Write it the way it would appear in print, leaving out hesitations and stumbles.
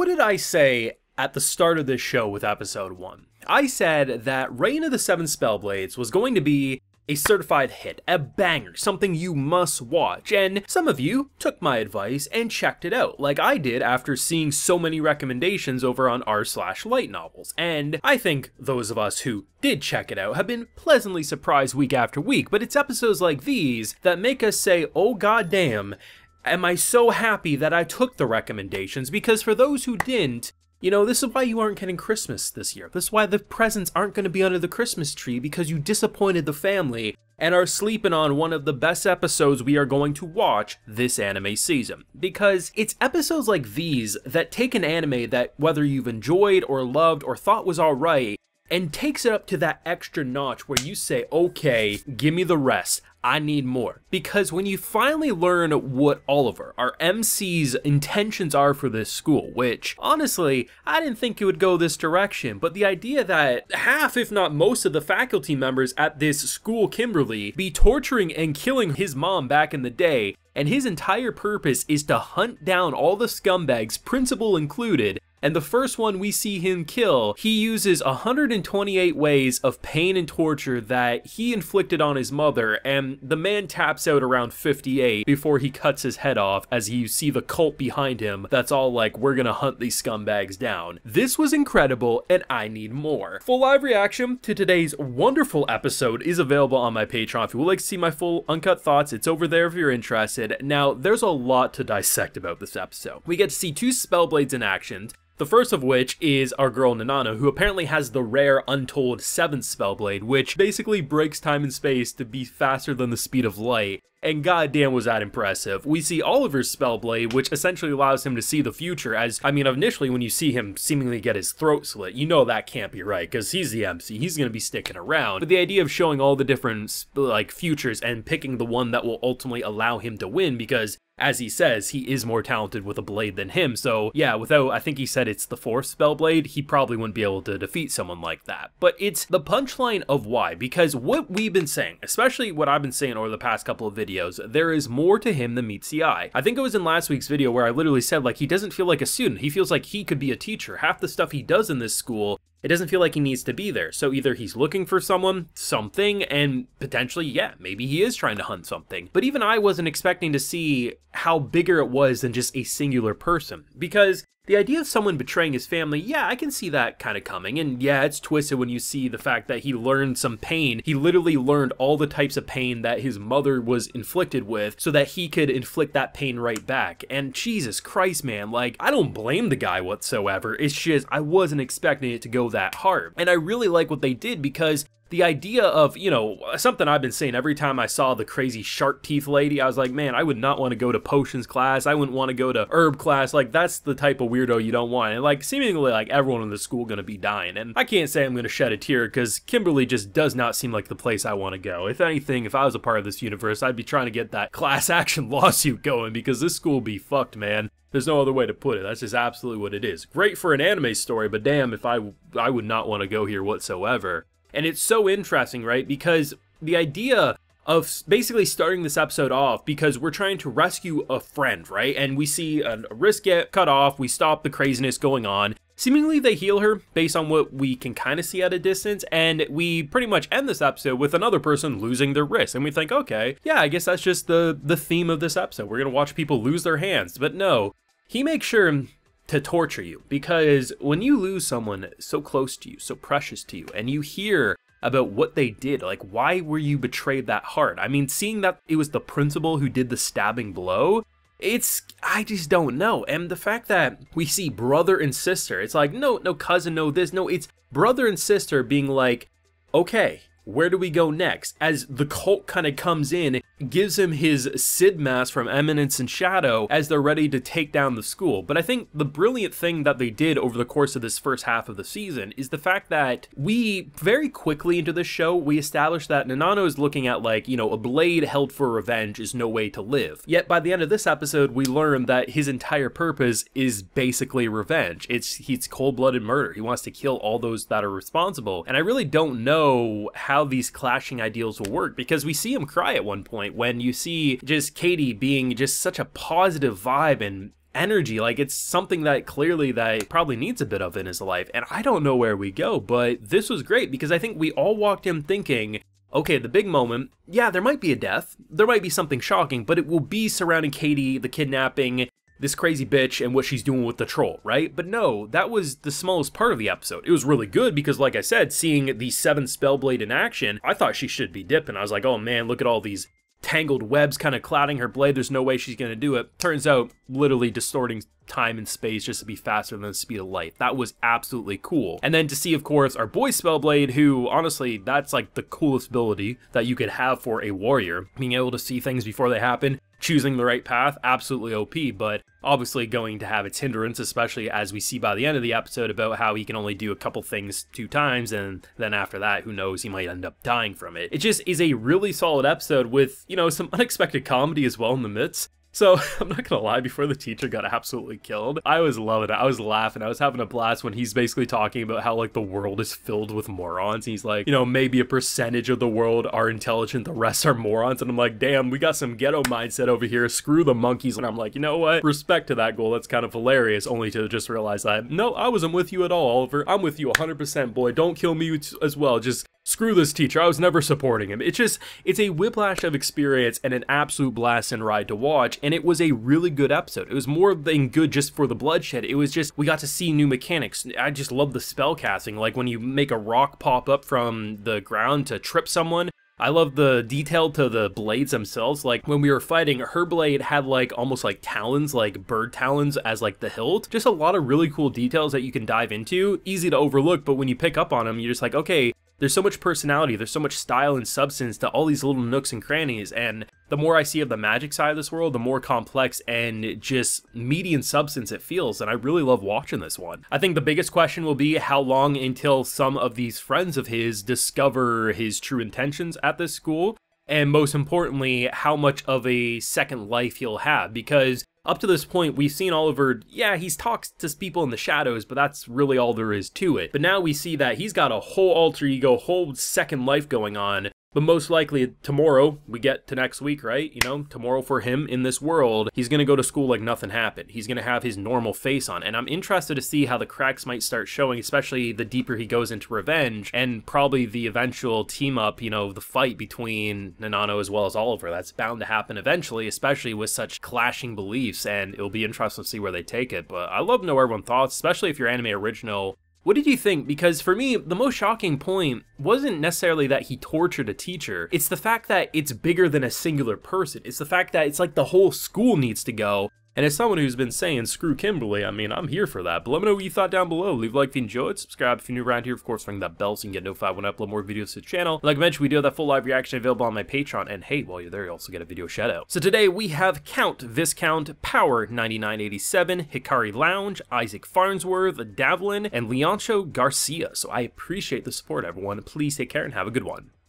what did I say at the start of this show with episode 1? I said that Reign of the Seven Spellblades was going to be a certified hit, a banger, something you must watch, and some of you took my advice and checked it out, like I did after seeing so many recommendations over on r/light novels, and I think those of us who did check it out have been pleasantly surprised week after week, but it's episodes like these that make us say, oh goddamn, am I so happy that I took the recommendations, because for those who didn't, you know, this is why you aren't getting Christmas this year. This is why the presents aren't going to be under the Christmas tree, because you disappointed the family and are sleeping on one of the best episodes we are going to watch this anime season. Because it's episodes like these that take an anime that whether you've enjoyed or loved or thought was alright, and takes it up to that extra notch where you say, okay, give me the rest. I need more. Because when you finally learn what Oliver, our MC's intentions are for this school, which, honestly, I didn't think it would go this direction, but the idea that half, if not most of the faculty members at this school, Kimberly, be torturing and killing his mom back in the day, and his entire purpose is to hunt down all the scumbags, principal included, and the first one we see him kill, he uses 128 ways of pain and torture that he inflicted on his mother, and the man taps out around 58 before he cuts his head off as you see the cult behind him that's all like, we're gonna hunt these scumbags down. This was incredible, and I need more. Full live reaction to today's wonderful episode is available on my Patreon. If you would like to see my full uncut thoughts, it's over there if you're interested. Now, there's a lot to dissect about this episode. We get to see two Spellblades in action. The first of which is our girl Nanana, who apparently has the rare untold 7th Spellblade, which basically breaks time and space to be faster than the speed of light. And goddamn was that impressive. We see Oliver's Spellblade, which essentially allows him to see the future, as, I mean, initially when you see him seemingly get his throat slit, you know that can't be right, because he's the MC, he's gonna be sticking around. But the idea of showing all the different, like, futures and picking the one that will ultimately allow him to win, because as he says, he is more talented with a blade than him, so yeah, without, I think he said it's the 4th Spellblade, he probably wouldn't be able to defeat someone like that. But it's the punchline of why, because what we've been saying, especially what I've been saying over the past couple of videos, there is more to him than meets the eye. I think it was in last week's video where I literally said, like, he doesn't feel like a student, he feels like he could be a teacher. Half the stuff he does in this school, it doesn't feel like he needs to be there. So either he's looking for someone, something, and potentially, yeah, maybe he is trying to hunt something. But even I wasn't expecting to see how bigger it was than just a singular person. Because the idea of someone betraying his family, yeah, I can see that kind of coming. And yeah, it's twisted when you see the fact that he learned some pain. He literally learned all the types of pain that his mother was inflicted with so that he could inflict that pain right back. And Jesus Christ, man, like, I don't blame the guy whatsoever. It's just, I wasn't expecting it to go that hard. And I really like what they did because the idea of, you know, something I've been saying every time I saw the crazy shark teeth lady, I was like, man, I would not want to go to potions class. I wouldn't want to go to herb class. Like, that's the type of weirdo you don't want. And like, seemingly like everyone in the school gonna be dying. And I can't say I'm gonna shed a tear because Kimberly just does not seem like the place I want to go. If anything, if I was a part of this universe, I'd be trying to get that class action lawsuit going because this school be fucked, man. There's no other way to put it. That's just absolutely what it is. Great for an anime story, but damn if I would not want to go here whatsoever. And it's so interesting, right? Because the idea of basically starting this episode off because we're trying to rescue a friend, right? And we see a wrist get cut off, we stop the craziness going on. Seemingly they heal her based on what we can kind of see at a distance, and we pretty much end this episode with another person losing their wrist. And we think, okay, yeah, I guess that's just the theme of this episode. We're gonna watch people lose their hands. But no, he makes sure to torture you, because when you lose someone so close to you, so precious to you, and you hear about what they did, like, why were you betrayed that hard? I mean, seeing that it was the principal who did the stabbing blow, I just don't know. And the fact that we see brother and sister, it's like, no cousin, no this, no, it's brother and sister being like, okay, where do we go next? As the cult kind of comes in, gives him his Sid mask from Eminence and Shadow as they're ready to take down the school. But I think the brilliant thing that they did over the course of this first half of the season is the fact that we very quickly into this show, we established that Nanano is looking at, like, you know, a blade held for revenge is no way to live. Yet by the end of this episode, we learn that his entire purpose is basically revenge. He's cold-blooded murder. He wants to kill all those that are responsible. And I really don't know how these clashing ideals will work, because we see him cry at one point when you see just Katie being just such a positive vibe and energy. Like, it's something that clearly that probably needs a bit of in his life, and I don't know where we go, but this was great because I think we all walked in thinking, okay, the big moment, yeah, there might be a death, there might be something shocking, but it will be surrounding Katie, the kidnapping, this crazy bitch, and what she's doing with the troll, right? But no, that was the smallest part of the episode. It was really good because, like I said, seeing the 7th Spellblade in action, I thought she should be dipping. I was like, oh man, look at all these tangled webs kind of clouding her blade. There's no way she's going to do it. Turns out, literally distorting time and space just to be faster than the speed of light. That was absolutely cool. And then to see, of course, our boy Spellblade, who, honestly, that's like the coolest ability that you could have for a warrior. Being able to see things before they happen, choosing the right path, absolutely OP, but obviously going to have its hindrance, especially as we see by the end of the episode about how he can only do a couple things 2 times, and then after that, who knows, he might end up dying from it. It just is a really solid episode with, you know, some unexpected comedy as well in the midst. So, I'm not gonna lie, before the teacher got absolutely killed, I was loving it. I was laughing. I was having a blast when he's basically talking about how, like, the world is filled with morons. He's like, you know, maybe a percentage of the world are intelligent, the rest are morons. And I'm like, damn, we got some ghetto mindset over here. Screw the monkeys. And I'm like, you know what? Respect to that goal. That's kind of hilarious, only to just realize that, no, I wasn't with you at all, Oliver. I'm with you 100%, boy. Don't kill me as well. Just screw this teacher. I was never supporting him. It's a whiplash of experience and an absolute blast and ride to watch. And it was a really good episode. It was more than good just for the bloodshed. It was just, we got to see new mechanics. I just love the spell casting. Like when you make a rock pop up from the ground to trip someone. I love the detail to the blades themselves. Like when we were fighting, her blade had like almost like talons, like bird talons as like the hilt. Just a lot of really cool details that you can dive into. Easy to overlook, but when you pick up on them, you're just like, okay, there's so much personality, there's so much style and substance to all these little nooks and crannies, and the more I see of the magic side of this world, the more complex and just meaty in substance it feels, and I really love watching this one. I think the biggest question will be how long until some of these friends of his discover his true intentions at this school, and most importantly, how much of a second life he'll have, because up to this point, we've seen Oliver, yeah, he's talks to people in the shadows, but that's really all there is to it. But now we see that he's got a whole alter ego, whole second life going on. But most likely tomorrow, we get to next week, right? You know, tomorrow for him in this world, he's going to go to school like nothing happened. He's going to have his normal face on. And I'm interested to see how the cracks might start showing, especially the deeper he goes into revenge and probably the eventual team up, you know, the fight between Nanano as well as Oliver. That's bound to happen eventually, especially with such clashing beliefs. And it'll be interesting to see where they take it. But I love to know everyone's thoughts, especially if you're anime original. What did you think? Because for me, the most shocking point wasn't necessarily that he tortured a teacher. It's the fact that it's bigger than a singular person. It's the fact that it's like the whole school needs to go. And as someone who's been saying, screw Kimberly, I mean, I'm here for that. But let me know what you thought down below. Leave a like if you enjoyed, subscribe if you're new around here. Of course, ring that bell so you can get notified when I upload more videos to the channel. Like I mentioned, we do have that full live reaction available on my Patreon. And hey, while you're there, you also get a video shout out. So today we have Count, Viscount, Power 9987, Hikari Lounge, Isaac Farnsworth, Davlin, and Leoncho Garcia. So I appreciate the support, everyone. Please take care and have a good one.